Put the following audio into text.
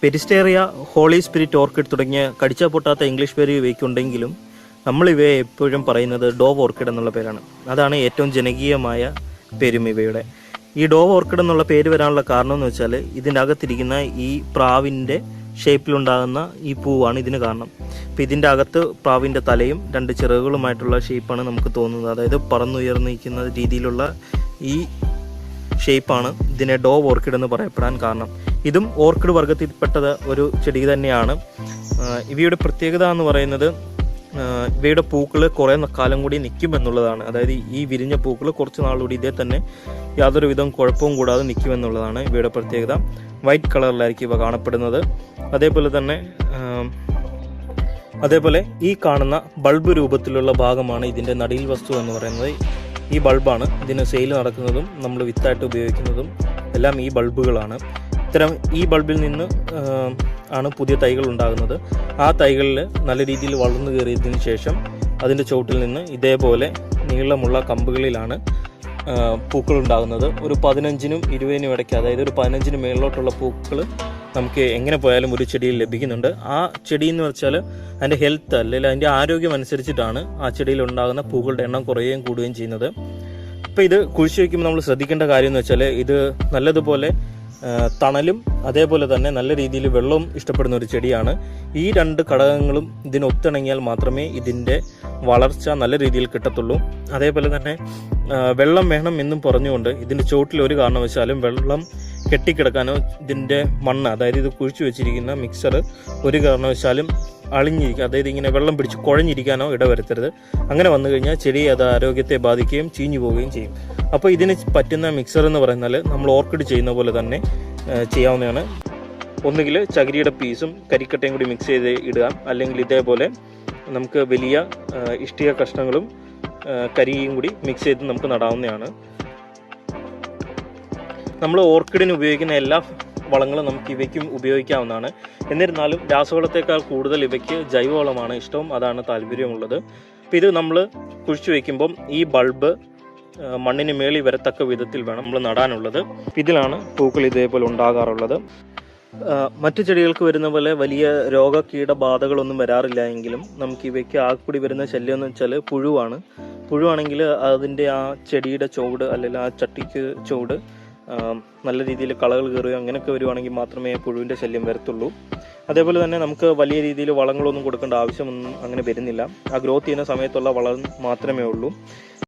പെരിസ്റ്റേറിയ, holy spirit orchid തുടങ്ങിയ കടിച്ചാൽ പൊട്ടാത്ത English പേര് ഇവയ്ക്കുണ്ടെങ്കിലും നമ്മൾ ഇവയെ എപ്പോഴും പറയുന്നത് ഡോവ് ഓർക്കിഡ് എന്നുള്ള പേരാണ്. അതാണ് ഏറ്റവും ജനകീയമായ പേരും ഇവയുടെ. ഈ ഡോവ് ഓർക്കിഡ് എന്നുള്ള പേര് വരാനുള്ള കാരണം എന്ന് വെച്ചാൽ ഇതിൻ്റെ അകത്തിരിക്കുന്ന ഈ പ്രാവിൻ്റെ ഷേപ്പിലുണ്ടാകുന്ന ഈ പൂവാണ് ഇതിന് കാരണം. അപ്പോൾ ഇതിൻ്റെ അകത്ത് പ്രാവിൻ്റെ തലയും രണ്ട് ചിറകുകളുമായിട്ടുള്ള ഷേപ്പാണ് നമുക്ക് തോന്നുന്നത്. അതായത് പറന്നുയർന്നിരിക്കുന്ന രീതിയിലുള്ള ഈ ഷേപ്പാണ് ഇതിനെ ഡോവ് ഓർക്കിഡ് എന്ന് പറയപ്പെടാൻ കാരണം. ഇതും ഓർക്കിഡ് വർഗത്തിൽപ്പെട്ട ഒരു ചെടി തന്നെയാണ്. ഇവയുടെ പ്രത്യേകത എന്ന് പറയുന്നത് ഇവയുടെ പൂക്കൾ കുറേ കാലം കൂടി നിൽക്കും എന്നുള്ളതാണ്. അതായത് ഈ വിരിഞ്ഞ പൂക്കൾ കുറച്ച് നാളുകൂടി ഇതേ തന്നെ യാതൊരു വിധം കുഴപ്പവും കൂടാതെ നിൽക്കുമെന്നുള്ളതാണ് ഇവയുടെ പ്രത്യേകത. വൈറ്റ് കളറിലായിരിക്കും ഇവ കാണപ്പെടുന്നത്. അതേപോലെ ഈ കാണുന്ന ബൾബ് രൂപത്തിലുള്ള ഭാഗമാണ് ഇതിൻ്റെ നടീൽ വസ്തു എന്ന് പറയുന്നത്. ഈ ബൾബാണ് ഇതിന് സെയിൽ നടക്കുന്നതും നമ്മൾ വിത്തായിട്ട് ഉപയോഗിക്കുന്നതും എല്ലാം ഈ ബൾബുകളാണ്. ഈ ബൾബിൽ നിന്ന് ആണ് പുതിയ തൈകൾ ഉണ്ടാകുന്നത്. ആ തൈകളിൽ നല്ല രീതിയിൽ വളർന്നു കയറിയതിന് ശേഷം അതിൻ്റെ ചുവട്ടിൽ നിന്ന് ഇതേപോലെ നീളമുള്ള കമ്പുകളിലാണ് പൂക്കൾ ഉണ്ടാകുന്നത്. ഒരു 15-നും 20-നും ഇടയ്ക്ക്, അതായത് ഒരു 15-ന് മേളിലോട്ടുള്ള പൂക്കൾ നമുക്ക് എങ്ങനെ പോയാലും ഒരു ചെടിയിൽ ലഭിക്കുന്നുണ്ട്. ആ ചെടി എന്ന് വെച്ചാൽ അതിൻ്റെ ഹെൽത്ത് അല്ലെങ്കിൽ അതിൻ്റെ ആരോഗ്യം അനുസരിച്ചിട്ടാണ് ആ ചെടിയിൽ ഉണ്ടാകുന്ന പൂക്കളുടെ എണ്ണം കുറയുകയും കൂടുകയും ചെയ്യുന്നത്. അപ്പോൾ ഇത് കുഴിച്ച് വയ്ക്കുമ്പോൾ നമ്മൾ ശ്രദ്ധിക്കേണ്ട കാര്യം എന്ന് വെച്ചാൽ ഇത് നല്ലതുപോലെ തണലും അതേപോലെ തന്നെ നല്ല രീതിയിൽ വെള്ളവും ഇഷ്ടപ്പെടുന്ന ഒരു ചെടിയാണ്. ഈ രണ്ട് ഘടകങ്ങളും ഇതിന് ഒത്തിണങ്ങിയാൽ മാത്രമേ ഇതിൻ്റെ വളർച്ച നല്ല രീതിയിൽ കിട്ടത്തുള്ളൂ. അതേപോലെ തന്നെ വെള്ളം വേണം എന്നും പറഞ്ഞുകൊണ്ട് ഇതിൻ്റെ ചുവട്ടിൽ ഒരു കാരണവശാലും വെള്ളം കെട്ടിക്കിടക്കാനോ ഇതിൻ്റെ മണ്ണ്, അതായത് ഇത് കുഴിച്ചു വെച്ചിരിക്കുന്ന മിക്സർ ഒരു കാരണവശാലും അളിഞ്ഞിരിക്കുക, അതായത് ഇങ്ങനെ വെള്ളം പിടിച്ച് കുഴഞ്ഞിരിക്കാനോ ഇടവരുത്തരുത്. അങ്ങനെ വന്നു കഴിഞ്ഞാൽ ചെടി അത് ആരോഗ്യത്തെ ബാധിക്കുകയും ചീഞ്ഞു പോവുകയും ചെയ്യും. അപ്പോൾ ഇതിന് പറ്റുന്ന മിക്സർ എന്ന് പറയുന്നാൽ നമ്മൾ ഓർക്കിഡ് ചെയ്യുന്ന പോലെ തന്നെ ചെയ്യാവുന്നതാണ്. ഒന്നുകിൽ ചകിരിയുടെ പീസും കരിക്കട്ടയും കൂടി മിക്സ് ചെയ്ത് ഇടുക, അല്ലെങ്കിൽ ഇതേപോലെ നമുക്ക് വലിയ ഇഷ്ടിക കഷ്ണങ്ങളും കരിയും കൂടി മിക്സ് ചെയ്ത് നമുക്ക് നടാവുന്നതാണ്. നമ്മൾ ഓർക്കിഡിന് ഉപയോഗിക്കുന്ന എല്ലാ വളങ്ങളും നമുക്ക് ഇവയ്ക്കും ഉപയോഗിക്കാവുന്നതാണ്. എന്നിരുന്നാലും രാസവളത്തേക്കാൾ കൂടുതൽ ഇവയ്ക്ക് ജൈവവളമാണ് ഇഷ്ടം, അതാണ് താല്പര്യമുള്ളത്. അപ്പോൾ ഇത് നമ്മൾ കുഴിച്ചു വയ്ക്കുമ്പം ഈ ബൾബ് മണ്ണിന് മേളിൽ വരത്തക്ക വിധത്തിൽ വേണം നമ്മൾ നടാനുള്ളത്. ഇതിലാണ് പൂക്കൾ ഇതേപോലെ ഉണ്ടാകാറുള്ളത്. മറ്റു ചെടികൾക്ക് വരുന്ന പോലെ വലിയ രോഗകീടബാധകളൊന്നും വരാറില്ല എങ്കിലും നമുക്ക് ഇവയ്ക്ക് ആകൂടി വരുന്ന ശല്യം എന്ന് വെച്ചാൽ പുഴുവാണെങ്കിൽ അതിൻ്റെ ആ ചെടിയുടെ ചുവട് അല്ലെങ്കിൽ ആ ചട്ടിക്ക് ചുവട് നല്ല രീതിയിൽ കളകൾ കയറുകയോ അങ്ങനെയൊക്കെ വരുവാണെങ്കിൽ മാത്രമേ പുഴുവിൻ്റെ ശല്യം വരത്തുള്ളൂ. അതേപോലെ തന്നെ നമുക്ക് വലിയ രീതിയിൽ വളങ്ങളൊന്നും കൊടുക്കേണ്ട ആവശ്യമൊന്നും അങ്ങനെ വരുന്നില്ല. ആ ഗ്രോത്ത് ചെയ്യുന്ന സമയത്തുള്ള വളം മാത്രമേ ഉള്ളൂ.